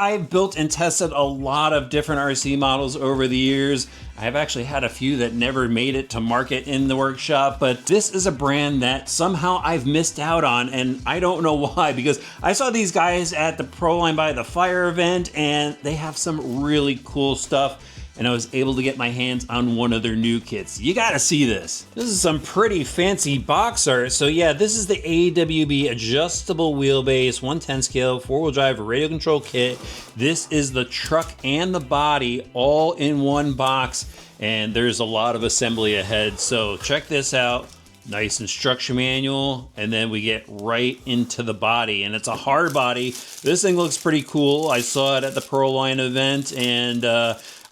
I've built and tested a lot of different RC models over the years. I've actually had a few that never made it to market in the workshop, but this is a brand that somehow I've missed out on, and I don't know why, because I saw these guys at the Pro Line by the Fire event, and they have some really cool stuff, and I was able to get my hands on one of their new kits. You gotta see this. This is some pretty fancy box art. So yeah, this is the AWB adjustable wheelbase, 1/10 scale, 4-wheel drive radio control kit. This is the truck and the body all in one box, and there's a lot of assembly ahead. So check this out. Nice instruction manual, and then we get right into the body, and it's a hard body. This thing looks pretty cool. I saw it at the Pro Line event, and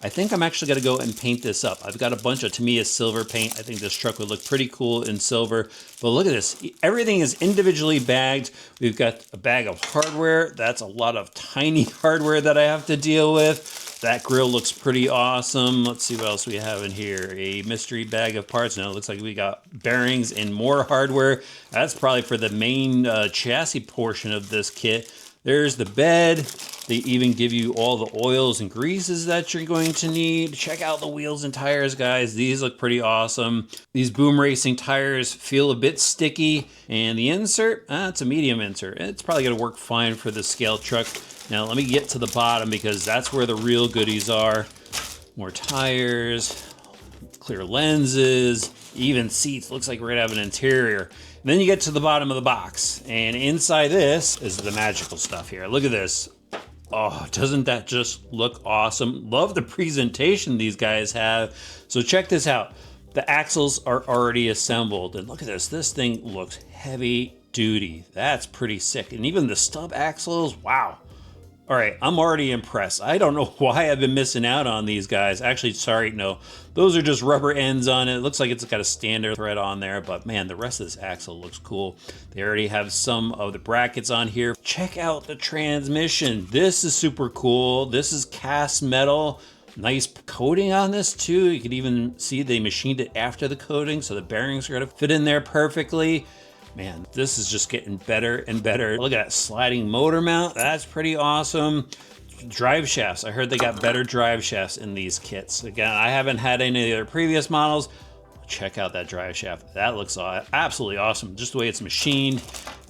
I think I'm actually gonna go and paint this up. I've got a bunch of Tamiya silver paint. I think this truck would look pretty cool in silver. But look at this, everything is individually bagged. We've got a bag of hardware. That's a lot of tiny hardware that I have to deal with. That grill looks pretty awesome. Let's see what else we have in here. A mystery bag of parts. Now it looks like we got bearings and more hardware. That's probably for the main chassis portion of this kit. There's the bed. They even give you all the oils and greases that you're going to need. Check out the wheels and tires, guys. These look pretty awesome. These Boom Racing tires feel a bit sticky. And the insert, it's a medium insert. It's probably gonna work fine for the scale truck. Now let me get to the bottom because that's where the real goodies are. More tires, clear lenses, even seats. Looks like we're gonna have an interior. And then you get to the bottom of the box, and inside this is the magical stuff here. Look at this. Oh, doesn't that just look awesome? Love the presentation these guys have. So check this out. The axles are already assembled, and look at this. This thing looks heavy duty. That's pretty sick. And even the stub axles, wow. All right, I'm already impressed. I don't know why I've been missing out on these guys. Actually, sorry, no. Those are just rubber ends on it. It looks like it's got a standard thread on there, but man, the rest of this axle looks cool. They already have some of the brackets on here. Check out the transmission. This is super cool. This is cast metal. Nice coating on this too. You can even see they machined it after the coating, so the bearings are gonna fit in there perfectly. Man, this is just getting better and better. Look at that sliding motor mount. That's pretty awesome. Drive shafts. I heard they got better drive shafts in these kits. Again, I haven't had any of their previous models. Check out that drive shaft. That looks absolutely awesome. Just the way it's machined.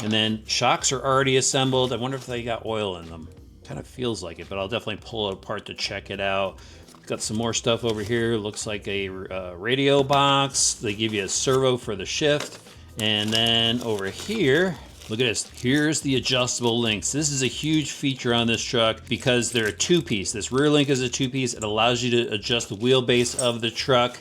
And then shocks are already assembled. I wonder if they got oil in them. Kind of feels like it, but I'll definitely pull it apart to check it out. Got some more stuff over here. Looks like a radio box. They give you a servo for the shift. And then over here, look at this. Here's the adjustable links. This is a huge feature on this truck because they're a two-piece. This rear link is a two-piece. It allows you to adjust the wheelbase of the truck.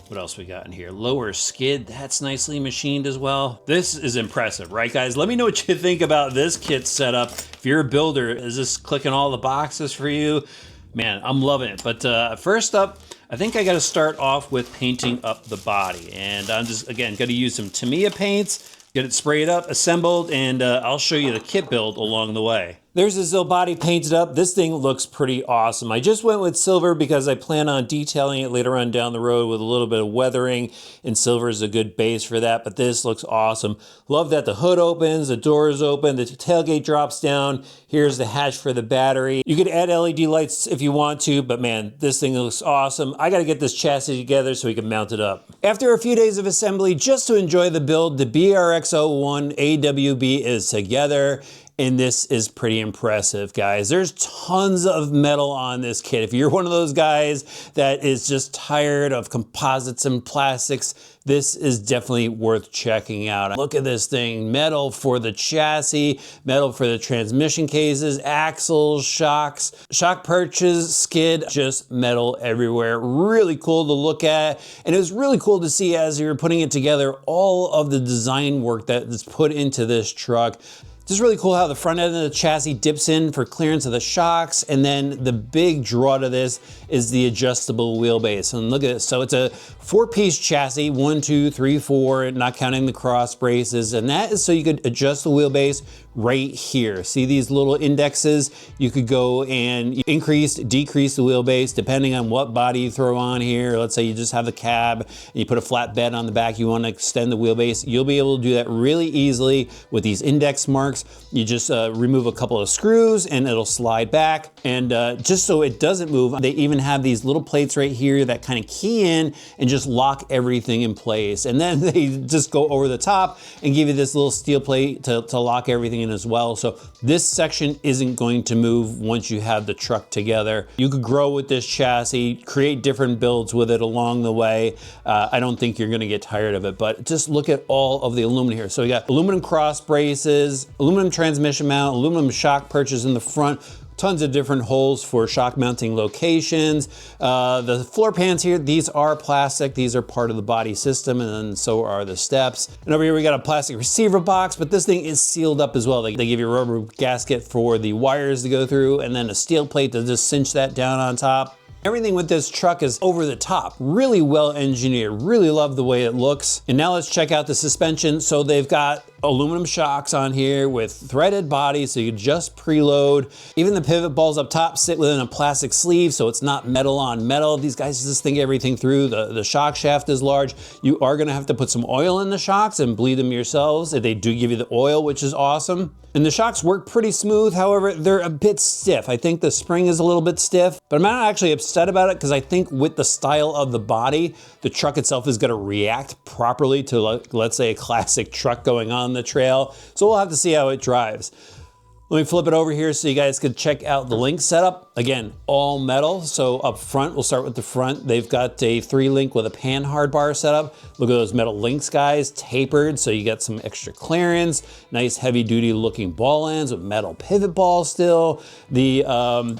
What else we got in here? Lower skid, that's nicely machined as well. This is impressive, right guys? Let me know what you think about this kit setup. If you're a builder, is this clicking all the boxes for you? Man, I'm loving it. But first up, I think I gotta start off with painting up the body. And I'm just, again, gonna use some Tamiya paints, get it sprayed up, assembled, and I'll show you the kit build along the way. There's this little body painted up. This thing looks pretty awesome. I just went with silver because I plan on detailing it later on down the road with a little bit of weathering, and silver is a good base for that, but this looks awesome. Love that the hood opens, the doors open, the tailgate drops down. Here's the hatch for the battery. You could add LED lights if you want to, but man, this thing looks awesome. I gotta get this chassis together so we can mount it up. After a few days of assembly, just to enjoy the build, the BRX01 AWB is together. And this is pretty impressive, guys. There's tons of metal on this kit. If you're one of those guys that is just tired of composites and plastics, this is definitely worth checking out. Look at this thing. Metal for the chassis, metal for the transmission cases, axles, shocks, shock perches, skid, just metal everywhere. Really cool to look at. And it was really cool to see as you were putting it together, all of the design work that is put into this truck. Just really cool how the front end of the chassis dips in for clearance of the shocks, and then the big draw to this is the adjustable wheelbase. And look at this, so it's a 4-piece chassis, 1, 2, 3, 4, not counting the cross braces, and that is so you could adjust the wheelbase right here. See these little indexes? You could go and increase, decrease the wheelbase depending on what body you throw on here. Let's say you just have the cab and you put a flat bed on the back, you want to extend the wheelbase. You'll be able to do that really easily with these index marks works. You just remove a couple of screws and it'll slide back. And just so it doesn't move, they even have these little plates right here that kind of key in and just lock everything in place. And then they just go over the top and give you this little steel plate to lock everything in as well. So this section isn't going to move once you have the truck together. You could grow with this chassis, create different builds with it along the way. I don't think you're gonna get tired of it, but just look at all of the aluminum here. So you got aluminum cross braces, aluminum transmission mount, aluminum shock perches in the front, tons of different holes for shock mounting locations. The floor pans here, these are plastic. These are part of the body system, and then so are the steps. And over here we got a plastic receiver box, but this thing is sealed up as well. They give you a rubber gasket for the wires to go through, and then a steel plate to just cinch that down on top. Everything with this truck is over the top, really well engineered, really love the way it looks. And now let's check out the suspension. So they've got aluminum shocks on here with threaded bodies, so you just preload. Even the pivot balls up top sit within a plastic sleeve, so it's not metal on metal. These guys just think everything through. The shock shaft is large. You are gonna have to put some oil in the shocks and bleed them yourselves. They do give you the oil, which is awesome. And the shocks work pretty smooth, however, they're a bit stiff. I think the spring is a little bit stiff, but I'm not actually upset about it because I think with the style of the body, the truck itself is gonna react properly to, let's say, a classic truck going on the trail. So we'll have to see how it drives. Let me flip it over here so you guys can check out the link setup. Again, all metal. So up front, we'll start with the front. They've got a 3-link with a pan hard bar setup. Look at those metal links, guys, tapered, so you got some extra clearance. Nice heavy duty looking ball ends with metal pivot balls still. The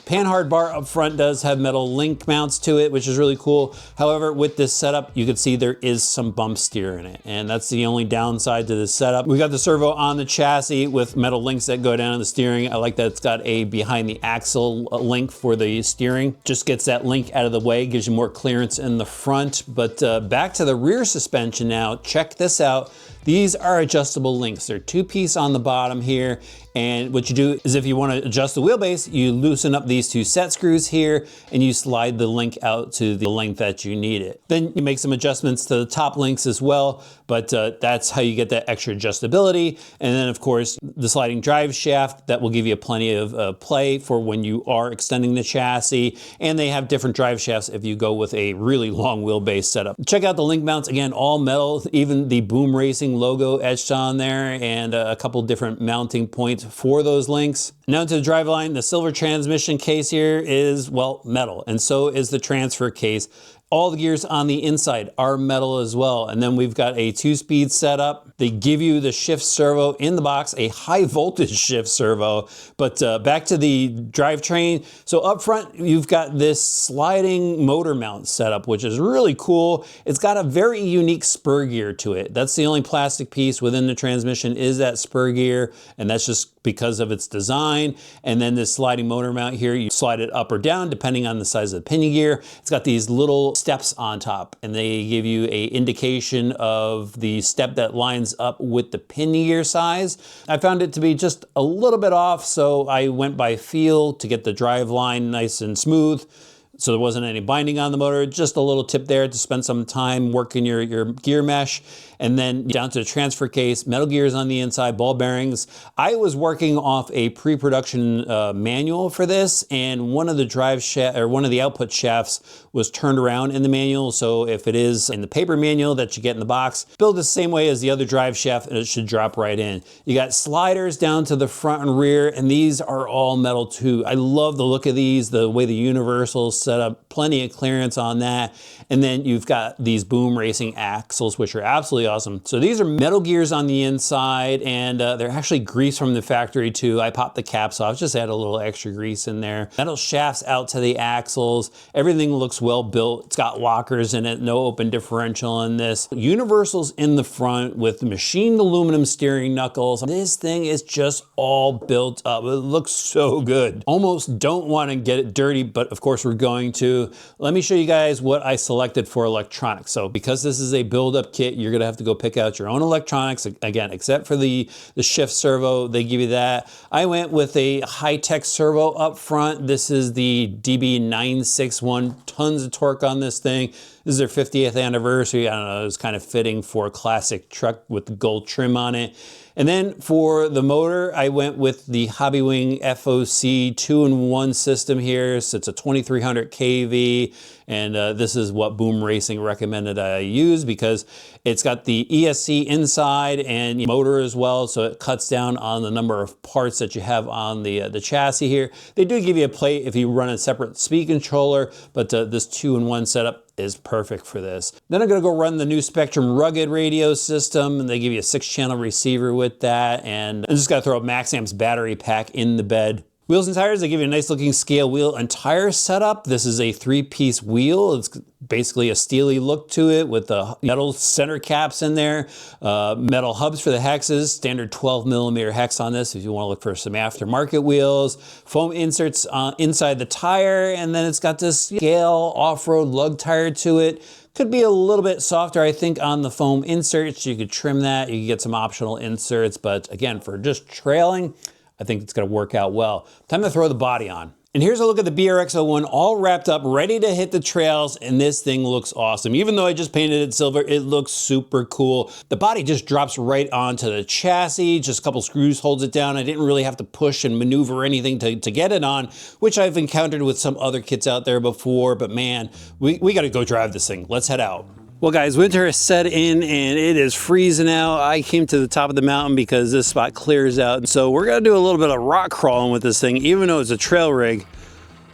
pan hard bar up front does have metal link mounts to it, which is really cool. However, with this setup, you can see there is some bump steer in it, and that's the only downside to this setup. We got the servo on the chassis with metal links that go down to the steering. I like that it's got a behind the axle link for the steering. Just gets that link out of the way, gives you more clearance in the front. But back to the rear suspension now. Check this out. These are adjustable links. They're 2-piece on the bottom here. And what you do is if you want to adjust the wheelbase, you loosen up these 2 set screws here and you slide the link out to the length that you need it. Then you make some adjustments to the top links as well, but that's how you get that extra adjustability. And then of course, the sliding drive shaft, that will give you plenty of play for when you are extending the chassis. And they have different drive shafts if you go with a really long wheelbase setup. Check out the link mounts, again, all metal, even the Boom Racing logo etched on there, and a couple different mounting points for those links. Now to the driveline, the silver transmission case here is, well, metal, and so is the transfer case. All the gears on the inside are metal as well. And then we've got a 2-speed setup. They give you the shift servo in the box, a high voltage shift servo. But back to the drivetrain. So up front, you've got this sliding motor mount setup, which is really cool. It's got a very unique spur gear to it. That's the only plastic piece within the transmission is that spur gear. And that's just because of its design. And then this sliding motor mount here, you slide it up or down depending on the size of the pinion gear. It's got these little steps on top, and they give you a indication of the step that lines up with the pinion gear size. I found it to be just a little bit off, so I went by feel to get the drive line nice and smooth. So there wasn't any binding on the motor, just a little tip there to spend some time working your gear mesh. And then down to the transfer case, metal gears on the inside, ball bearings. I was working off a pre-production manual for this, and one of the drive shaft or one of the output shafts was turned around in the manual. So if it is in the paper manual that you get in the box, build the same way as the other drive shaft and it should drop right in. You got sliders down to the front and rear, and these are all metal too. I love the look of these, the way the universals set up, plenty of clearance on that. And then you've got these Boom Racing axles, which are absolutely awesome. So these are metal gears on the inside, and they're actually grease from the factory too. I popped the caps off, just add a little extra grease in there. Metal shafts out to the axles. Everything looks well built. It's got lockers in it, no open differential in this. Universals in the front with machined aluminum steering knuckles. This thing is just all built up. It looks so good. Almost don't want to get it dirty, but of course we're going to. Let me show you guys what I selected for electronics. So because this is a build-up kit, you're gonna have to go pick out your own electronics. Again, except for the shift servo, they give you that. I went with a high-tech servo up front. This is the DB961, tons of torque on this thing. This is their 50th anniversary. I don't know, it was kind of fitting for a classic truck with the gold trim on it. And then for the motor, I went with the Hobbywing FOC 2-in-1 system here. So it's a 2300 kV, and this is what Boom Racing recommended I use because it's got the ESC inside and motor as well, so it cuts down on the number of parts that you have on the chassis here. They do give you a plate if you run a separate speed controller, but this 2-in-1 setup is perfect for this. Then I'm gonna go run the new Spectrum rugged radio system, and they give you a 6-channel receiver with that, and I just gotta throw a Max Amps battery pack in the bed. Wheels and tires, they give you a nice looking scale wheel and tire setup. This is a 3-piece wheel. It's basically a steely look to it with the metal center caps in there, metal hubs for the hexes, standard 12mm hex on this if you want to look for some aftermarket wheels, foam inserts inside the tire, and then it's got this scale off-road lug tire to it. Could be a little bit softer, I think, on the foam inserts. You could trim that, you could get some optional inserts, but again, for just trailing, I think it's gonna work out well. Time to throw the body on. And here's a look at the BRX01 all wrapped up, ready to hit the trails, and this thing looks awesome. Even though I just painted it silver, it looks super cool. The body just drops right onto the chassis, just a couple screws holds it down. I didn't really have to push and maneuver anything to get it on, which I've encountered with some other kits out there before, but man, we gotta go drive this thing. Let's head out. Well guys, winter has set in and it is freezing out. I came to the top of the mountain because this spot clears out. And so we're gonna do a little bit of rock crawling with this thing, even though it's a trail rig.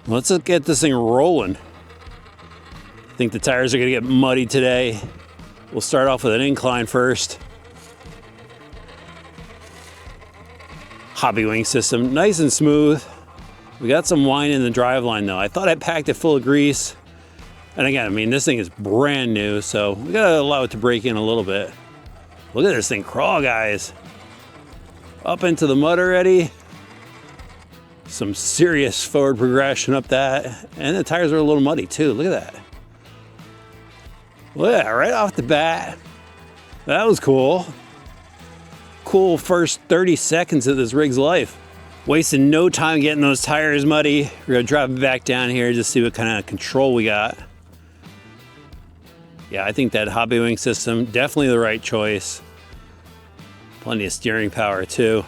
Let's get this thing rolling. I think the tires are gonna get muddy today. We'll start off with an incline first. Hobbywing system, nice and smooth. We got some whine in the driveline though. I thought I packed it full of grease. And again, I mean, this thing is brand new, so we gotta allow it to break in a little bit. Look at this thing crawl, guys. Up into the mud already. Some serious forward progression up that. And the tires are a little muddy too, look at that. Look at that, right off the bat. That was cool. Cool first 30 seconds of this rig's life. Wasting no time getting those tires muddy. We're gonna drop it back down here, just see what kind of control we got. Yeah, I think that Hobbywing system, definitely the right choice. Plenty of steering power too.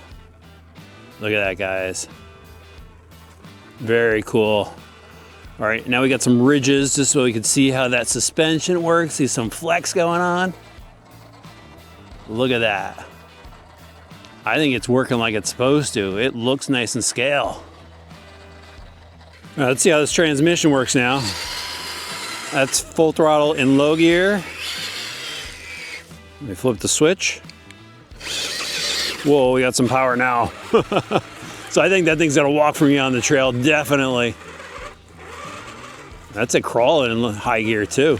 Look at that, guys. Very cool. All right, now we got some ridges just so we can see how that suspension works. See some flex going on. Look at that. I think it's working like it's supposed to. It looks nice and scale. All right, let's see how this transmission works now. That's full throttle in low gear. Let me flip the switch. Whoa, we got some power now. So I think that thing's gonna walk for me on the trail, definitely. That's a crawl in high gear too.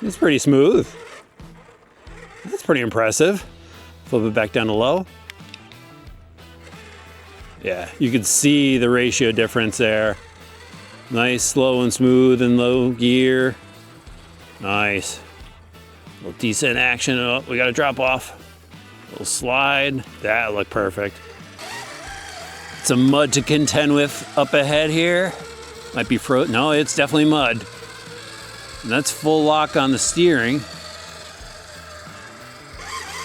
It's pretty smooth. That's pretty impressive. Flip it back down to low. Yeah, you can see the ratio difference there. Nice, slow and smooth in low gear. Nice. A little decent action. Oh, we got to drop off. A little slide. That looked perfect. Some mud to contend with up ahead here. Might be frozen. No, it's definitely mud. And that's full lock on the steering.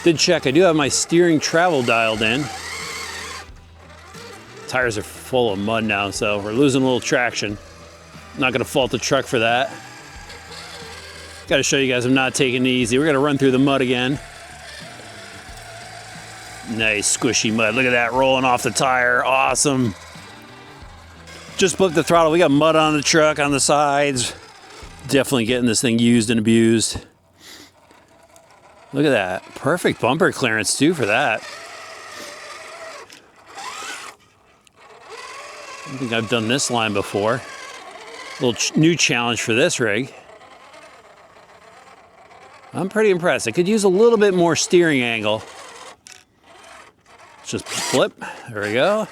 Did check, I do have my steering travel dialed in. Tires are full of mud now, so we're losing a little traction. Not gonna fault the truck for that. Gotta show you guys I'm not taking it easy. We're gonna run through the mud again. Nice squishy mud, look at that rolling off the tire, awesome. Just flipped the throttle, we got mud on the truck, on the sides. Definitely getting this thing used and abused. Look at that, perfect bumper clearance too for that. I don't think I've done this line before. A little new challenge for this rig. I'm pretty impressed. I could use a little bit more steering angle. Just flip, there we go.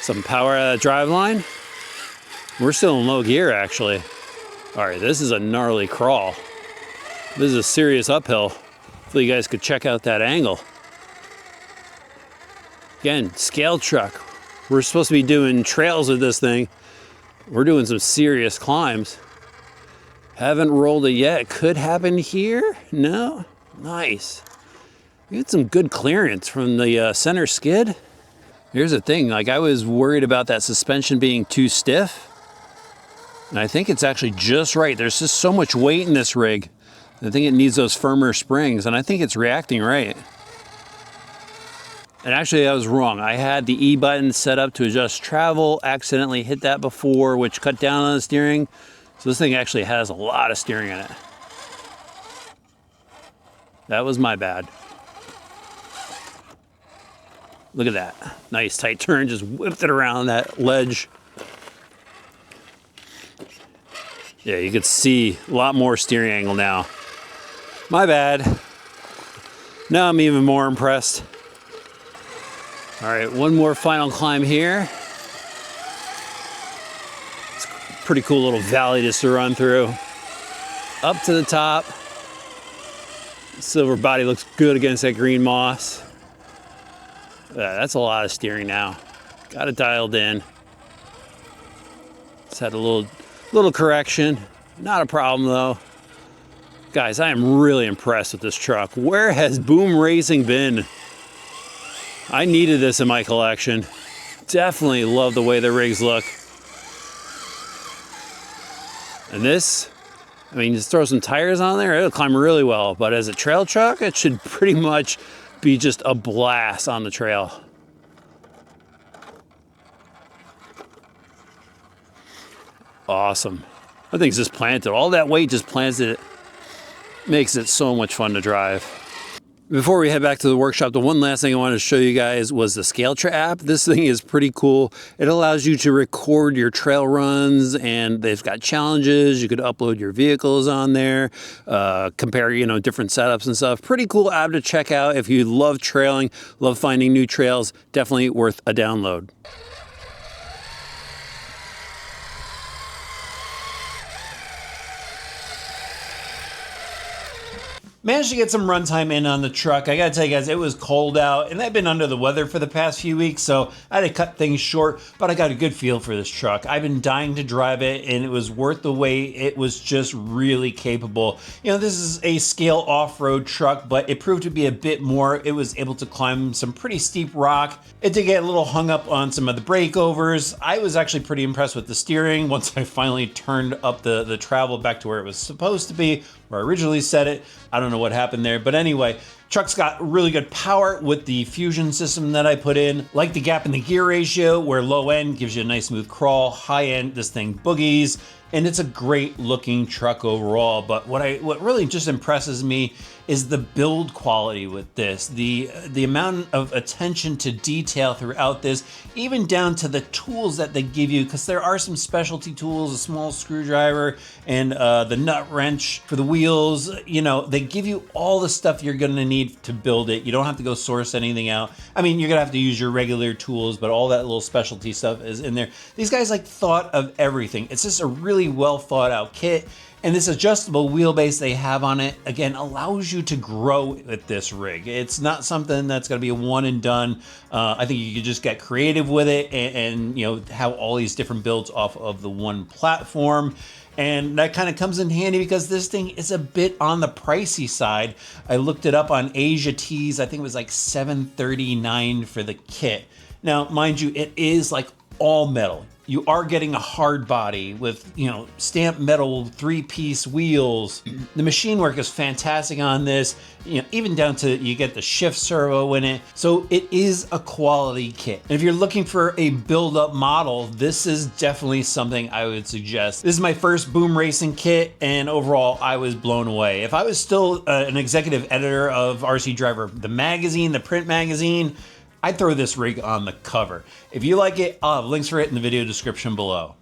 Some power out of the driveline. We're still in low gear actually. All right, this is a gnarly crawl. This is a serious uphill. Hopefully you guys could check out that angle. Again, scale truck. We're supposed to be doing trails with this thing. We're doing some serious climbs. Haven't rolled it yet. Could happen here? No? Nice. You get some good clearance from the center skid. Here's the thing, like I was worried about that suspension being too stiff. And I think it's actually just right. There's just so much weight in this rig. I think it needs those firmer springs, and I think it's reacting right. And actually I was wrong. I had the E button set up to adjust travel, accidentally hit that before, which cut down on the steering. So this thing actually has a lot of steering in it. That was my bad. Look at that. Nice tight turn, just whipped it around that ledge. Yeah, you could see a lot more steering angle now. My bad. Now I'm even more impressed. All right, one more final climb here. It's a pretty cool little valley just to run through. Up to the top. Silver body looks good against that green moss. That's a lot of steering now. Got it dialed in. Just had a little correction. Not a problem though. Guys, I am really impressed with this truck. Where has Boom Racing been? I needed this in my collection. Definitely love the way the rigs look. And this, I mean, just throw some tires on there, it'll climb really well. But as a trail truck, it should pretty much be just a blast on the trail. Awesome. That thing's just planted. All that weight just plants it. Makes it so much fun to drive. Before we head back to the workshop, the one last thing I wanted to show you guys was the Scaletra app. This thing is pretty cool. It allows you to record your trail runs, and they've got challenges. You could upload your vehicles on there, compare, different setups and stuff. Pretty cool app to check out if you love trailing, love finding new trails. Definitely worth a download. Managed to get some runtime in on the truck. I gotta tell you guys, it was cold out, and I've been under the weather for the past few weeks, so I had to cut things short, but I got a good feel for this truck. I've been dying to drive it, and it was worth the wait. It was just really capable. This is a scale off-road truck, but it proved to be a bit more. It was able to climb some pretty steep rock. It did get a little hung up on some of the breakovers. I was actually pretty impressed with the steering once I finally turned up the travel back to where it was supposed to be, where I originally set it. I don't know what happened there, but anyway, truck's got really good power with the fusion system that I put in. Like the gap in the gear ratio, where low end gives you a nice smooth crawl, high end, this thing boogies, and it's a great looking truck overall. But what really just impresses me is the build quality with this, the amount of attention to detail throughout this, even down to the tools that they give you, because there are some specialty tools, a small screwdriver and the nut wrench for the wheels. They give you all the stuff you're gonna need to build it. You don't have to go source anything out. I mean, you're gonna have to use your regular tools, but all that little specialty stuff is in there. These guys thought of everything. It's just a really well thought out kit. And this adjustable wheelbase they have on it, again, allows you to grow with this rig. It's not something that's gonna be a one and done. I think you could just get creative with it and have all these different builds off of the one platform. And that kind of comes in handy because this thing is a bit on the pricey side. I looked it up on Asia Tees. I think it was like $739 for the kit. Now, mind you, it is all metal. You are getting a hard body with, stamped metal 3-piece wheels. The machine work is fantastic on this, even down to you get the shift servo in it. So it is a quality kit. And if you're looking for a build-up model, this is definitely something I would suggest. This is my first Boom Racing kit, and overall, I was blown away. If I was still an executive editor of RC Driver, the magazine, the print magazine, I'd throw this rig on the cover. If you like it, I'll have links for it in the video description below.